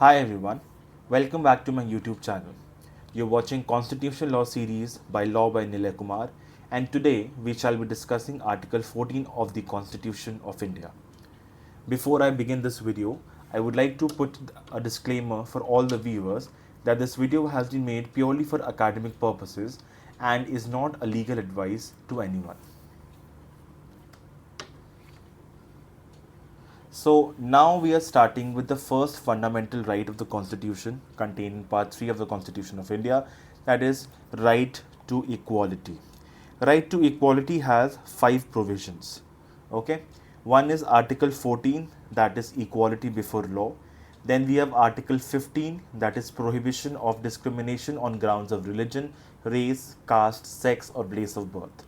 Hi everyone, welcome back to my YouTube channel. You're watching Constitutional Law series by Law by Nilay Kumar, and today we shall be discussing Article 14 of the Constitution of India. Before I begin this video, I would like to put a disclaimer for all the viewers that this video has been made purely for academic purposes and is not a legal advice to anyone. So now we are starting with the first fundamental right of the Constitution contained in Part 3 of the Constitution of India, that is right to equality. Right to equality has 5 provisions. Okay, one is Article 14, that is equality before law. Then we have Article 15, that is prohibition of discrimination on grounds of religion, race, caste, sex, or place of birth.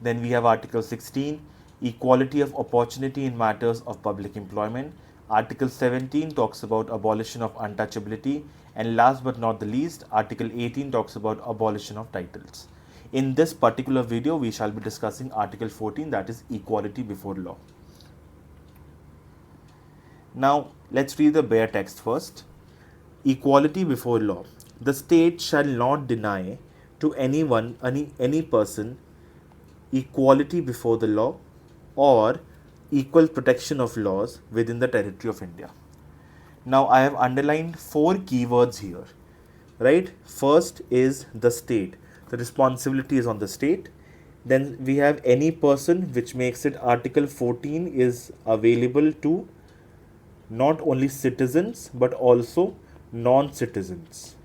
Then we have Article 16, equality of opportunity in matters of public employment. Article 17 talks about abolition of untouchability. And last but not the least, Article 18 talks about abolition of titles. In this particular video, we shall be discussing Article 14, that is equality before law. Now, let's read the bare text first. Equality before law. The state shall not deny to anyone, any person, equality before the law or equal protection of laws within the territory of India. Now, I have underlined 4 keywords here, right? First is the state. The responsibility is on the state. Then we have any person, which makes it Article 14 is available to not only citizens but also non-citizens.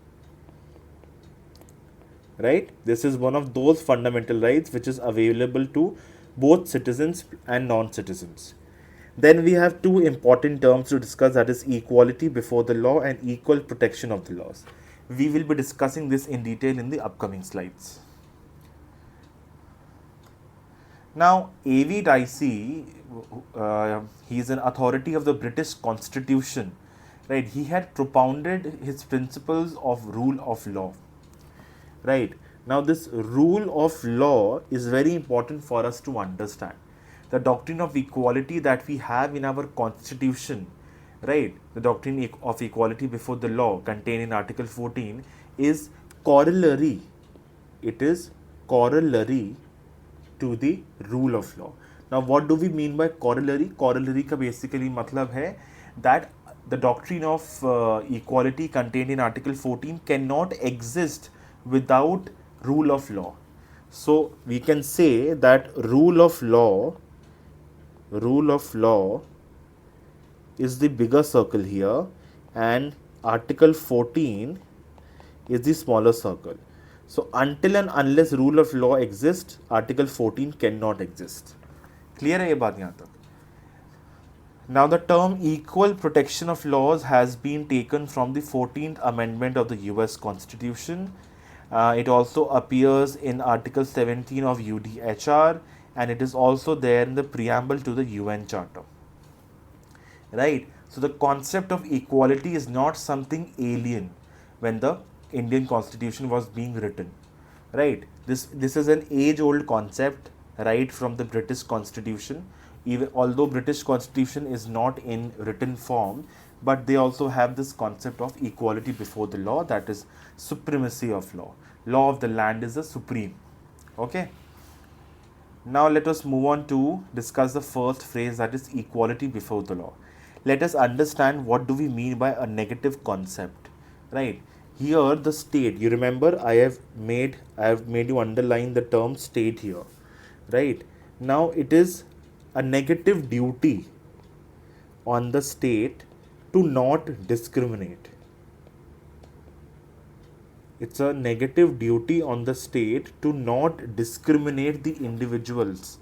Right? This is one of those fundamental rights which is available to both citizens and non-citizens. Then we have 2 important terms to discuss, that is equality before the law and equal protection of the laws. We will be discussing this in detail in the upcoming slides. Now, A.V. Dicey, he is an authority of the British Constitution, right? He had propounded his principles of rule of law, right? Now, this rule of law is very important for us to understand. The doctrine of equality that we have in our constitution, right? The doctrine of equality before the law contained in Article 14 is corollary. It is corollary to the rule of law. Now, what do we mean by corollary? Corollary का basically मतलब है that the doctrine of equality contained in Article 14 cannot exist without rule of law. So we can say that rule of law is the bigger circle here and Article 14 is the smaller circle. So until and unless rule of law exists, Article 14 cannot exist. Clear है ये बात यहाँ तक? Now the term equal protection of laws has been taken from the 14th Amendment of the US Constitution. It also appears in Article 17 of UDHR and it is also there in the preamble to the UN Charter. Right? So the concept of equality is not something alien when the Indian Constitution was being written. Right? This is an age-old concept right from the British Constitution. Even although British Constitution is not in written form, but they also have this concept of equality before the law, that is supremacy of law. Law of the land is the supreme. Okay. Now let us move on to discuss the first phrase, that is equality before the law. Let us understand what do we mean by a negative concept, right? Here the state, you remember I have made you underline the term state here, right? Now it is a negative duty on the state to not discriminate. It's a negative duty on the state to not discriminate the individuals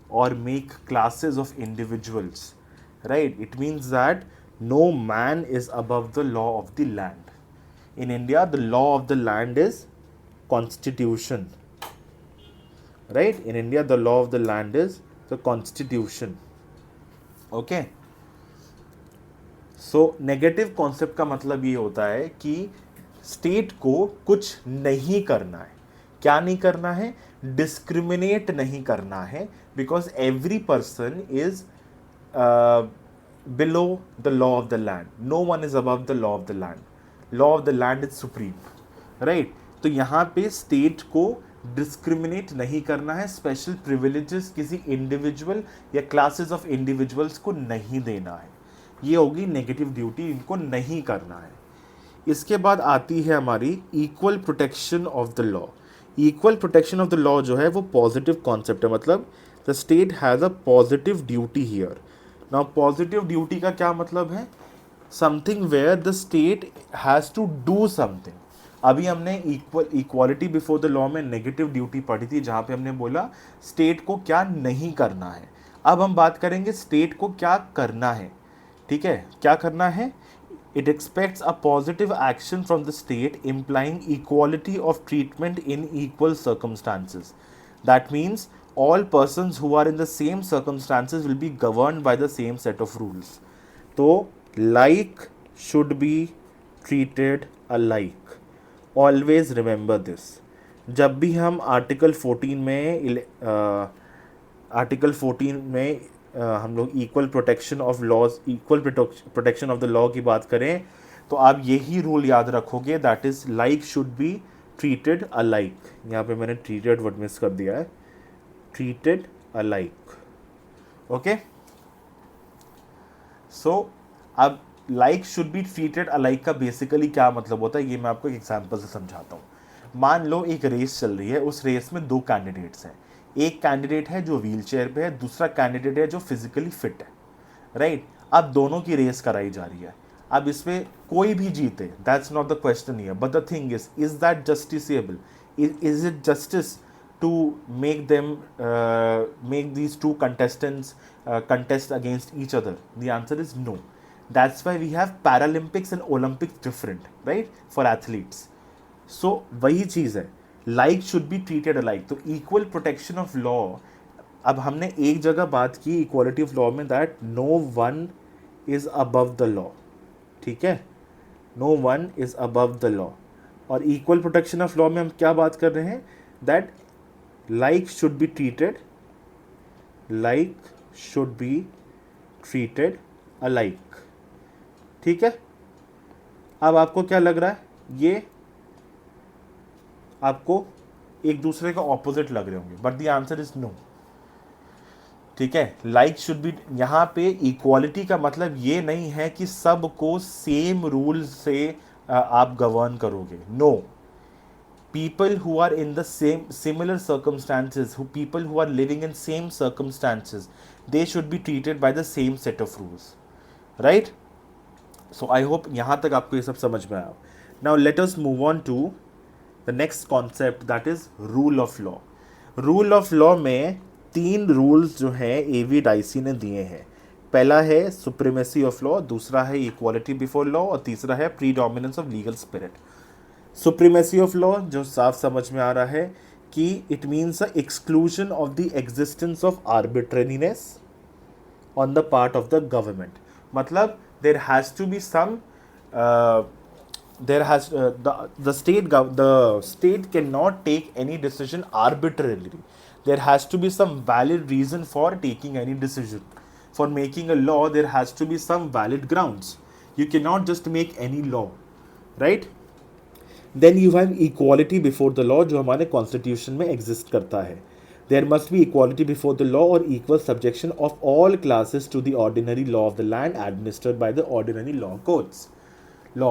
or make classes of individuals, right? It means that no man is above the law of the land. In India, the law of the land is constitution, right? In India, the law of the land is the constitution. Okay. So negative concept का मतलब ये होता है कि state को कुछ नहीं करना है. क्या नहीं करना है? डिस्क्रिमिनेट नहीं करना है, because every person is below the law of the land. No one is above the law of the land. Law of the land is supreme, right? तो यहाँ पे स्टेट को डिस्क्रिमिनेट नहीं करना है, स्पेशल प्रिविलेजेस किसी इंडिविजुअल या classes of individuals को नहीं देना है, ये होगी नेगेटिव ड्यूटी, इनको नहीं करना है। इसके बाद आती है हमारी equal protection of the law. Equal protection of the law जो है वो पॉजिटिव कॉन्सेप्ट है, मतलब the state has a positive duty here. Now positive duty का क्या मतलब है? Something where the state has to do something. अभी हमने इक्वालिटी बिफोर द लॉ में नेगेटिव ड्यूटी पढ़ी थी, जहाँ पे हमने बोला स्टेट को क्या नहीं करना है। अब हम बात करेंगे स्टेट को क्या करना है, ठीक है? क्या करना है? It expects a positive action from the state implying equality of treatment in equal circumstances. That means all persons who are in the same circumstances will be governed by the same set of rules. तो like should be treated alike. Always remember this. जब भी हम article 14 में हम लोग equal protection of laws, equal protection of the law की बात करें, तो आप यही रूल याद रखोगे, that is like should be treated alike. यहाँ पे मैंने ट्रीटेड वर्ड मिस कर दिया है, ट्रीटेड अलाइक, ओके। सो अब like should be treated alike का बेसिकली क्या मतलब होता है, ये मैं आपको एक एग्जाम्पल से समझाता हूँ। मान लो एक रेस चल रही है, उस रेस में 2 कैंडिडेट्स हैं। एक कैंडिडेट है जो व्हील चेयर पे है, दूसरा कैंडिडेट है जो फिजिकली फिट है, राइट? अब दोनों की रेस कराई जा रही है। अब इसमें कोई भी जीते, that's not the question here, but the thing is that justiciable? Is it justice to make them make these 2 contestants contest against each other? The answer is no. That's why we have Paralympics and Olympics different, right, for athletes. So वही चीज़ है, like should be treated alike. तो equal protection of law, अब हमने एक जगह बात की इक्वालिटी ऑफ लॉ में, that no one is above the law, ठीक है? No one is above the law. और इक्वल प्रोटेक्शन ऑफ लॉ में हम क्या बात कर रहे हैं? That like should be treated, like should be treated alike, ठीक है? अब आपको क्या लग रहा है? ये आपको एक दूसरे का ऑपोजिट लग रहे होंगे, but the answer is no, ठीक है? लाइक शुड बी, यहाँ पे इक्वालिटी का मतलब ये नहीं है कि सबको सेम रूल से आप गवर्न करोगे, no. People who are in the same similar circumstances, people who are living in same circumstances, they should be treated by the same set of rules, right? So I hope यहाँ तक आपको ये सब समझ में आया। Now let us move on to the next concept, that is rule of law. Rule of law में 3 rules जो हैं एवी डाइसी ने दिए हैं। पहला है सुप्रीमेसी ऑफ लॉ, दूसरा है इक्वालिटी बिफोर लॉ, और तीसरा है predominance of legal spirit. Supremacy of law जो साफ समझ में आ रहा है कि it means a exclusion of the existence of arbitrariness on the part of the government. मतलब there has to be some the state cannot take any decision arbitrarily. There has to be some valid reason for taking any decision. For making a law, there has to be some valid grounds. You cannot just make any law, right? Then you have equality before the law, जो हमारे constitution में exist करता है। There must be equality before the law or equal subjection of all classes to the ordinary law of the land administered by the ordinary law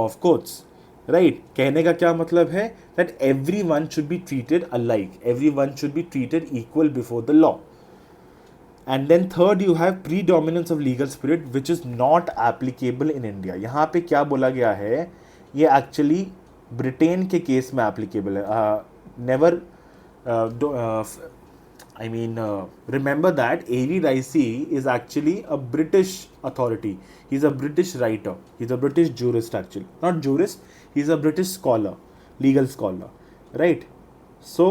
of courts, right? कहने का क्या मतलब है? That every one should be treated alike, every one should be treated equal before the law. And then third you have predominance of legal spirit which is not applicable in India. यहाँ पे क्या बोला गया है? ये actually Britain के case में applicable है। Never I mean, remember that A.V. Dicey is actually a British authority. He's a British writer. He's a British jurist actually. Not jurist, he's a British scholar, legal scholar, right? So,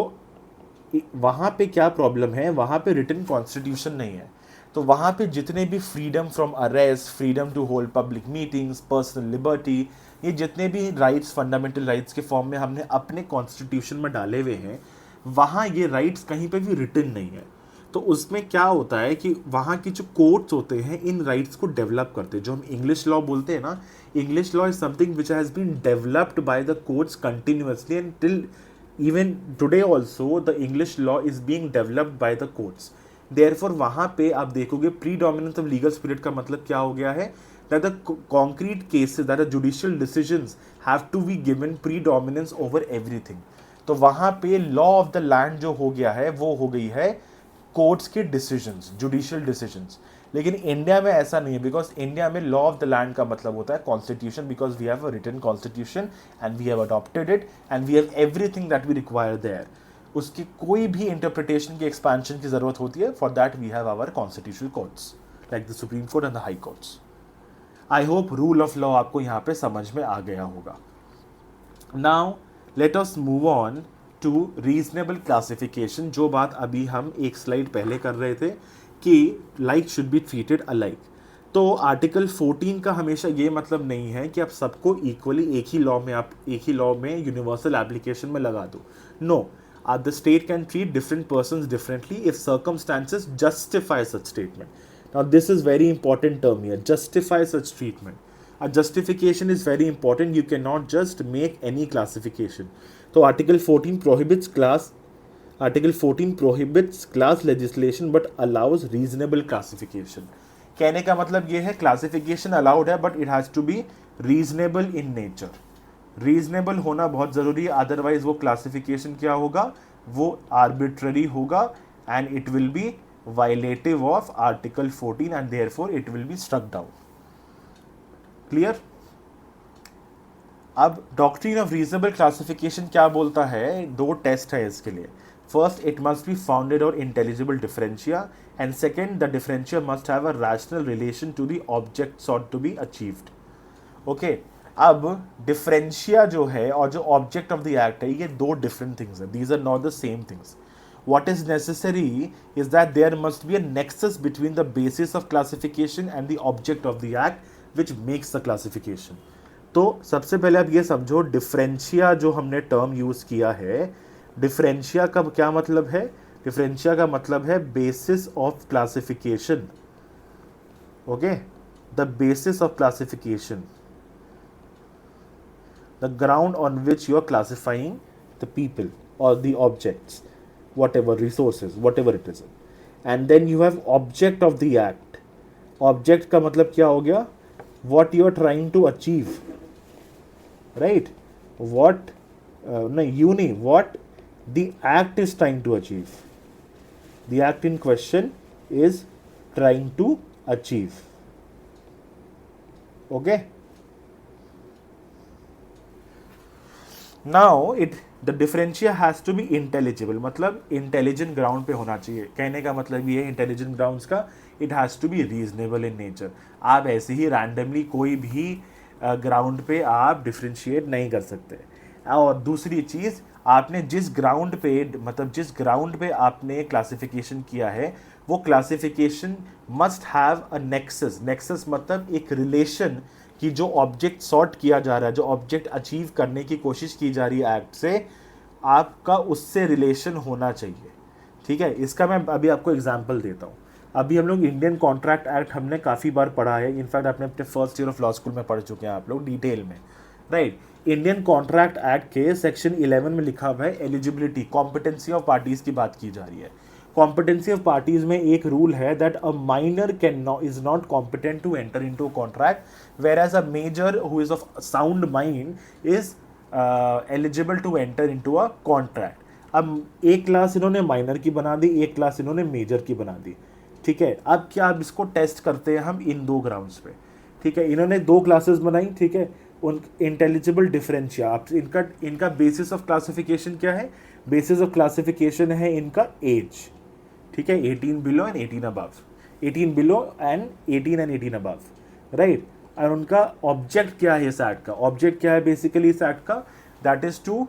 वहाँ पे क्या problem है? वहाँ पे written constitution नहीं है, तो वहाँ पे जितने भी freedom from arrest, freedom to hold public meetings, personal liberty, ये जितने भी राइट्स, फंडामेंटल राइट्स के फॉर्म में हमने अपने कॉन्स्टिट्यूशन में डाले हुए हैं, वहाँ ये राइट्स कहीं पे भी रिटन नहीं है। तो उसमें क्या होता है कि वहाँ की जो कोर्ट्स होते हैं इन राइट्स को डेवलप करते हैं, जो हम इंग्लिश लॉ बोलते हैं ना, English law is something which has been developed by the courts continuously and till even today also the English law is being developed by the courts. Therefore वहाँ पे आप देखोगे प्रीडोमिनेंस ऑफ लीगल स्पिरिट का मतलब क्या हो गया है, that the concrete cases, that the judicial decisions have to be given predominance over everything। तो वहाँ पे लॉ ऑफ द लैंड जो हो गया है वो हो गई है कोर्ट्स के डिसीजंस, जुडिशियल डिसीजंस। लेकिन इंडिया में ऐसा नहीं है, बिकॉज इंडिया में लॉ ऑफ द लैंड का मतलब होता है constitution, because we have a written constitution and we have adopted it and we have everything that we require there. उसकी कोई भी इंटरप्रिटेशन की एक्सपेंशन की जरूरत होती है, for that we have our constitutional courts like the supreme court and the high courts. I hope rule of law आपको यहाँ पे समझ में आ गया होगा। Now let us move on to reasonable classification, जो बात अभी हम एक स्लाइड पहले कर रहे थे कि like should be treated alike. तो आर्टिकल 14 का हमेशा ये मतलब नहीं है कि आप सबको इक्वली एक ही लॉ में यूनिवर्सल एप्लीकेशन में लगा दो। No, the state can treat different persons differently if circumstances justify such statement. Now this is very important term here, justify such treatment. A justification is very important, you cannot just make any classification. So Article 14 prohibits class legislation but allows reasonable classification. कहने का मतलब ये है classification allowed है but it has to be reasonable in nature. Reasonable होना बहुत ज़रूरी है, otherwise वो classification क्या होगा, वो arbitrary होगा and it will be violative of Article 14 and therefore it will be struck down. Clear? अब डॉक्ट्रिन ऑफ रीजनेबल क्लासिफिकेशन क्या बोलता है, दो टेस्ट है इसके लिए। First, it must be founded और intelligible differentia, and second, the differentia must have a rational relation to the object sought to be achieved. Okay, अब डिफरेंशिया जो है और जो ऑब्जेक्ट ऑफ द एक्ट है, ये दो डिफरेंट थिंग्स है, these are not the same things. What is necessary is that there must be a nexus between the basis of classification and the object of the act which makes the classification. तो सबसे पहले आप ये समझो, differentia जो हमने term use किया है, डिफरेंशिया का क्या मतलब है, डिफरेंशिया का मतलब है basis of classification. Okay, the basis of classification, the ground on which you are classifying the people और the objects, whatever resources, whatever it is. And then you have object of the act. Object का मतलब क्या हो गया, what you are trying to achieve, right? What what the act is trying to achieve. The act in question is trying to achieve. Okay? Now the differentia has to be intelligible, मतलब intelligent ground पे होना चाहिए। कहने का मतलब ये है intelligent grounds का, it has to be reasonable in nature. आप ऐसे ही रैंडमली कोई भी ग्राउंड पे आप डिफ्रेंशिएट नहीं कर सकते। और दूसरी चीज़, आपने जिस ग्राउंड पे आपने क्लासिफिकेशन किया है, वो classification must have a nexus. Nexus मतलब एक रिलेशन कि जो ऑब्जेक्ट सॉर्ट किया जा रहा है, जो ऑब्जेक्ट अचीव करने की कोशिश की जा रही है एक्ट से, आपका उससे रिलेशन होना चाहिए। ठीक है, इसका मैं अभी आपको एग्जांपल देता हूँ। अभी हम लोग इंडियन कॉन्ट्रैक्ट एक्ट हमने काफ़ी बार पढ़ा है, इनफैक्ट आपने अपने first year of law school में पढ़ चुके हैं आप लोग डिटेल में, राइट। इंडियन कॉन्ट्रैक्ट एक्ट के सेक्शन 11 में लिखा हुआ है एलिजिबिलिटी, कॉम्पिटेंसी ऑफ पार्टीज़ की बात की जा रही है। कॉम्पिटेंसी ऑफ पार्टीज में एक रूल है that a minor is not competent to enter into a contract, whereas a major who is of sound mind is eligible to enter into a contract. अब एक class इन्होंने minor की बना दी, एक class इन्होंने major की बना दी। ठीक है, अब क्या अब इसको टेस्ट करते हैं हम इन दो ग्राउंड्स पे। ठीक है, इन्होंने दो क्लासेस बनाई, ठीक है, उन इंटेलिजिबल डिफरेंशिया। अब इनका बेसिस ऑफ क्लासिफिकेशन क्या है, बेसिस ऑफ क्लासिफिकेशन है इनका एज। ठीक है, 18 below and 18 above, 18 below and 18 above, right. और उनका ऑब्जेक्ट क्या है इस एक्ट का, ऑब्जेक्ट क्या है बेसिकली इस एक्ट का, that is to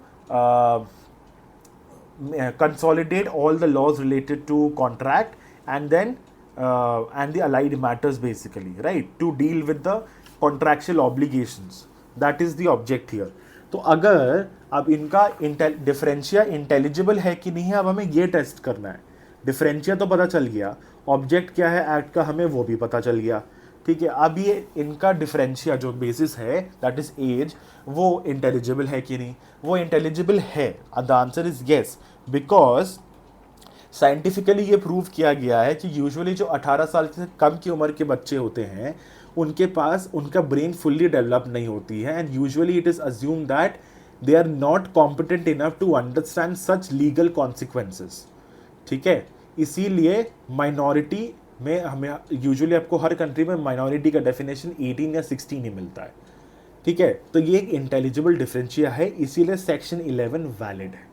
consolidate all the laws related to contract and the allied matters basically, right, to deal with the contractual obligations. That is the object here. तो अगर अब इनका differentia intelligible है कि नहीं है, अब हमें ये टेस्ट करना है, डिफरेंशिया तो पता चल गया, ऑब्जेक्ट क्या है एक्ट का हमें वो भी पता चल गया, ठीक है। अब ये इनका डिफरेंशिया जो बेसिस है दैट इज एज, वो इंटेलिजिबल है कि नहीं, वो इंटेलिजिबल है। The answer is yes, because scientifically ये प्रूव किया गया है कि यूजुअली जो 18 साल से कम की उम्र के बच्चे होते हैं उनके पास उनका ब्रेन फुल्ली डेवलप नहीं होती है, and usually it is assume that they are not competent enough to understand such legal consequences, ठीक है। इसीलिए माइनॉरिटी में हमें यूजुअली आपको हर कंट्री में माइनॉरिटी का डेफिनेशन 18 या 16 ही मिलता है, ठीक है। तो ये एक इंटेलिजिबल डिफरेंशिया है, इसीलिए सेक्शन 11 वैलिड है,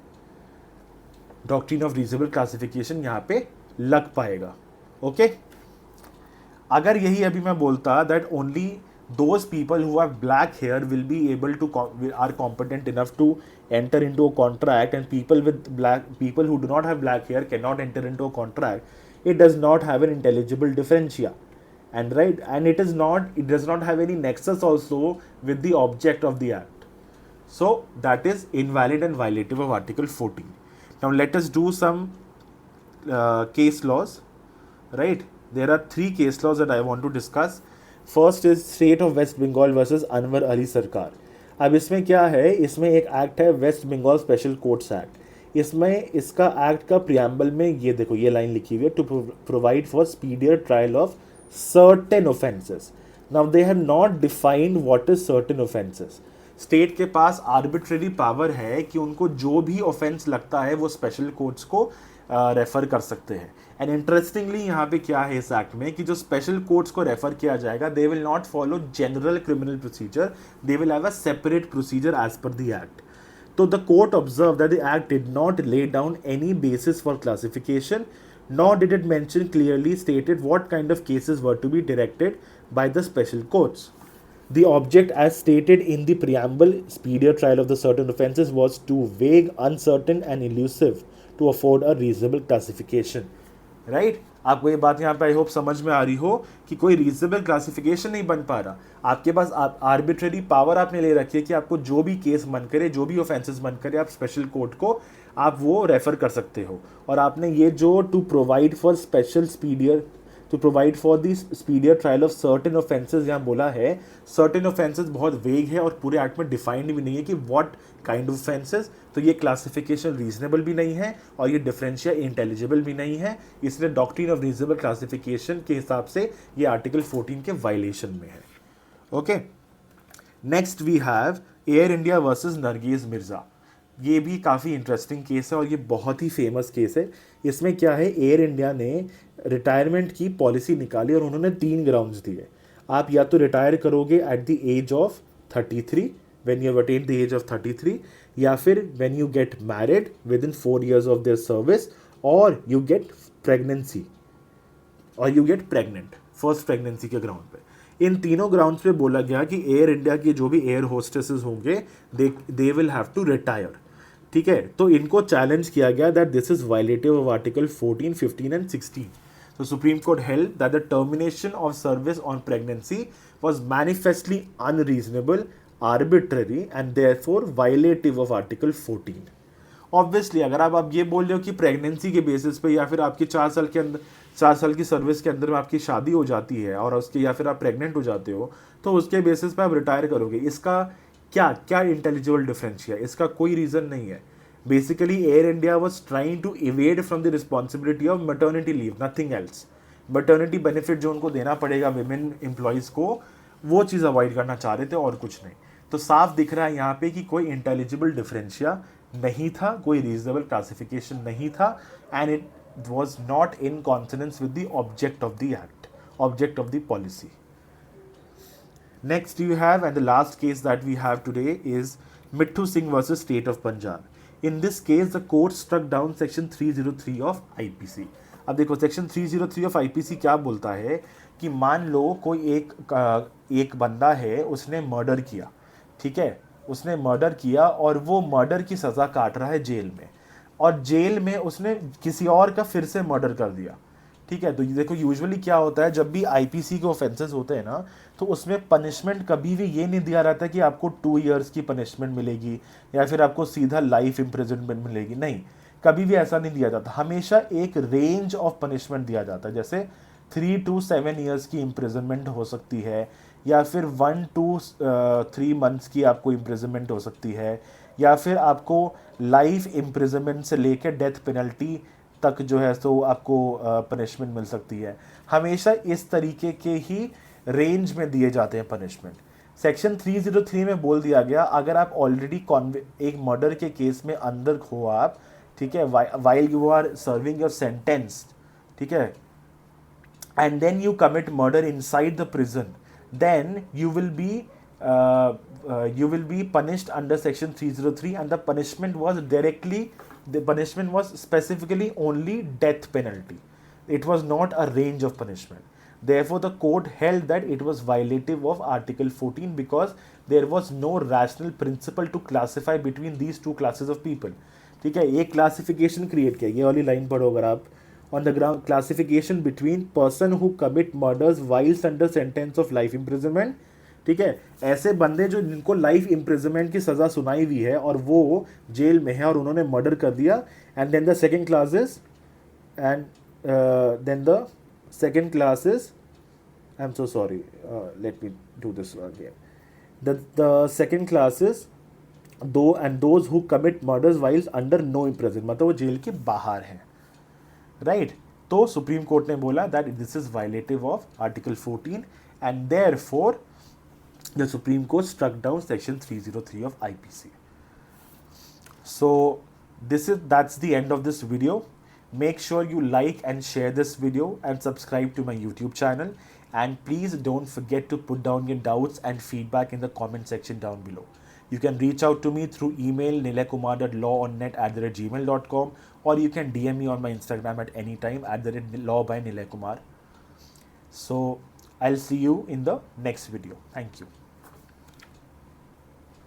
डॉक्ट्रिन ऑफ रीजनेबल क्लासिफिकेशन यहाँ पे लग पाएगा, ओके। अगर यही अभी मैं बोलता that only those people who have black hair will be able to are competent enough to enter into a contract, and people who do not have black hair cannot enter into a contract, it does not have an intelligible differentia, and right, and it does not have any nexus also with the object of the act, so that is invalid and violative of article 14. Now let us do some case laws, right? There are 3 case laws that I want to discuss. First is state of West Bengal versus Anwar Ali Sarkar. अब इसमें क्या है, इसमें एक act है West Bengal special courts act. इसमें इसका act का प्रियम्बल में ये देखो ये लाइन लिखी हुई है, to provide for speedier trial of certain offences. Now they have not defined what is certain offences. State के पास आर्बिट्रेरी पावर है कि उनको जो भी ऑफेंस लगता है वो स्पेशल कोर्ट्स को रेफर कर सकते हैं। एंड इंटरेस्टिंगली यहाँ पे क्या है इस एक्ट में कि जो स्पेशल कोर्ट्स को रेफर किया जाएगा they will not follow general criminal procedure, they will have a separate procedure as per the act. तो the court observe that the act did not lay down any basis for classification, nor did it mention clearly stated what kind of cases were to be directed by the special courts. The object as stated in the preamble, speedier trial of the certain offences, was too vague, uncertain and elusive to afford a reasonable classification. Right? आपको ये बात यहाँ पे I hope समझ में आ रही हो कि कोई रीजनेबल क्लासिफिकेशन नहीं बन पा रहा। आपके पास आर्बिट्रेरी पावर आपने ले रखी है कि आपको जो भी केस मन करे, जो भी ऑफेंसेस मन करे, आप स्पेशल कोर्ट को आप वो रेफर कर सकते हो। और आपने ये जो to provide for special speedier to provide for the speedier trial of certain offences यहाँ बोला है, सर्टेन ऑफेंसेस बहुत वेग है और पूरे एक्ट में डिफाइंड भी नहीं है कि व्हाट काइंड ऑफ ऑफेंसेस। तो ये क्लासिफिकेशन रीजनेबल भी नहीं है और ये डिफरेंशिया इंटेलिजिबल भी नहीं है, इसलिए डॉक्ट्रिन ऑफ रीजनेबल क्लासिफिकेशन के हिसाब से ये आर्टिकल 14 के वायलेशन में है, okay. Next we have Air India versus Nargis Mirza. ये भी काफ़ी इंटरेस्टिंग केस है और ये बहुत ही फेमस केस है। इसमें क्या है, एयर इंडिया ने रिटायरमेंट की पॉलिसी निकाली और उन्होंने 3 ग्राउंड्स दिए। आप या तो रिटायर करोगे at the age of 33 when you have attend the age of 33, या फिर when you get married within 4 years of their service, और यू गेट प्रेगनेंसी और you get pregnant first pregnancy के ग्राउंड पे। इन तीनों grounds पे बोला गया कि एयर इंडिया के जो भी एयर होस्टेसेस होंगे they will have to retire, ठीक है। तो इनको चैलेंज किया गया that this is violative of article 14, 15 and 16। So Supreme Court held that the termination of service on pregnancy was manifestly unreasonable, arbitrary and therefore violative of Article 14. Obviously अगर आप ये बोल रहे हो कि प्रेगनेंसी के बेसिस पे या फिर आपकी 4 साल के अंदर 4 साल की सर्विस के अंदर में आपकी शादी हो जाती है और उसके या फिर आप प्रेग्नेंट हो जाते हो तो उसके बेसिस पे आप रिटायर करोगे, इसका क्या इंटेलिजिबल डिफरेंशिया, इसका कोई रीज़न नहीं है। Basically, Air India was trying to evade from the responsibility of maternity leave, nothing else. Maternity benefit जो उनको देना पड़ेगा women employees को, वो चीज़ अवॉइड करना चाह रहे थे और कुछ नहीं। तो साफ दिख रहा है यहाँ पे कि कोई इंटेलिजिबल डिफरेंशिया नहीं था, कोई रीजनेबल क्लासिफिकेशन नहीं था, and it was not in consonance with the object of the act, object of the policy. Next you have, and the last case that we have today is Mithu Singh versus State of Punjab. In this case, the court struck down section 303 of IPC. अब देखो section 303 of IPC क्या बोलता है कि मान लो कोई एक बंदा है, उसने मर्डर किया, ठीक है, उसने मर्डर किया और वो मर्डर की सज़ा काट रहा है जेल में, और जेल में उसने किसी और का फिर से मर्डर कर दिया, ठीक है। तो देखो यूजुअली क्या होता है, जब भी आईपीसी के ऑफेंसेस होते हैं ना, तो उसमें पनिशमेंट कभी भी ये नहीं दिया रहता कि आपको 2 years की पनिशमेंट मिलेगी या फिर आपको सीधा लाइफ इम्प्रिजनमेंट मिलेगी, नहीं। कभी भी ऐसा नहीं दिया जाता, हमेशा एक रेंज ऑफ पनिशमेंट दिया जाता है। जैसे 3 to 7 ईयर्स की इम्प्रिजनमेंट हो सकती है, या फिर 1 to 3 मंथ्स की आपको इम्प्रिजनमेंट हो सकती है, या फिर आपको लाइफ इम्प्रिजनमेंट से लेकर डेथ पेनल्टी तक जो है तो आपको पनिशमेंट मिल सकती है। हमेशा इस तरीके के ही रेंज में दिए जाते हैं पनिशमेंट। सेक्शन 303 में बोल दिया गया, अगर आप ऑलरेडी एक मर्डर के केस में अंदर हो आप, ठीक है, while you are serving your sentence, ठीक है, and then you commit murder inside the prison, then you will be punished under section 303, and the punishment was specifically only death penalty. It was not a range of punishment. Therefore the court held that it was violative of article 14 because there was no rational principle to classify between these two classes of people. ठीक है, एक classification create किया, ये वाली line पढ़ो अगर आप, on the ground classification between person who commit murders whilst under sentence of life imprisonment, ठीक है, ऐसे बंदे जो जिनको लाइफ इम्प्रिजनमेंट की सज़ा सुनाई हुई है और वो जेल में है और उन्होंने मर्डर कर दिया, and then the second class is and then the second class is, I am so sorry, let me do this again, the second class is though and those who commit murders whiles under no imprison, मतलब वो jail के बाहर हैं, right. तो supreme court ने बोला that this is violative of article 14 and therefore the supreme court struck down section 303 of IPC. So that's the end of this video. Make sure you like and share this video and subscribe to my YouTube channel, and please don't forget to put down your doubts and feedback in the comment section down below. You can reach out to me through email nilaykumar.lawonnet@gmail.com, or you can DM me on my Instagram at any time @lawbynilaykumar. So I'll see you in the next video. Thank you.